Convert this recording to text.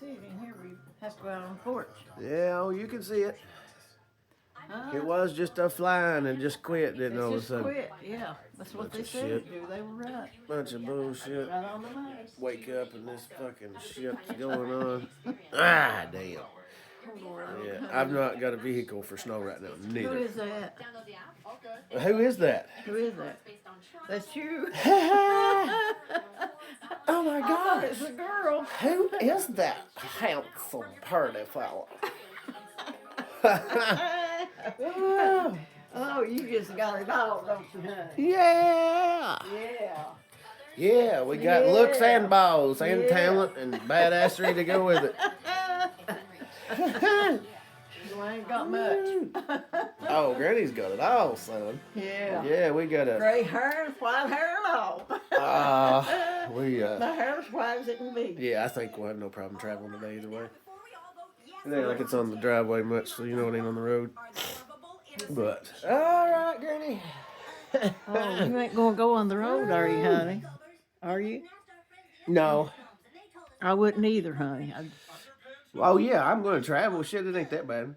See it in here. We have to go out on the porch. Yeah, oh, you can see it. It was just a flying and just quit, didn't all of a Just sudden. quit. Yeah, that's what Bunch they of said shit. to do. They were right. Bunch of bullshit. Right on the money. Wake up and this fucking shit's going on. Ah, damn. Yeah, I've not got a vehicle for snow right now. Who Neither. is that? Who is that? Who is that? That's you. Oh my I thought gosh. it was a girl. Who is that handsome, pretty fella? Oh, you just got it all, don't you, honey? Yeah. Yeah. Yeah, we got looks and balls and Yeah. talent and badassery to go with it. You ain't got much. Oh, Granny's got it all, son. Yeah. Yeah, we got a. Gray hair and white hair and all. We My hair's white as it can be. Yeah, I think we'll have no problem traveling today either way. It ain't like it's on the driveway much, so you know it ain't on the road. But all right, Granny. Oh, you ain't gonna go on the road, are you, honey? Are you? No. I wouldn't either, honey. Oh yeah, I'm gonna travel. Shit, it ain't that bad.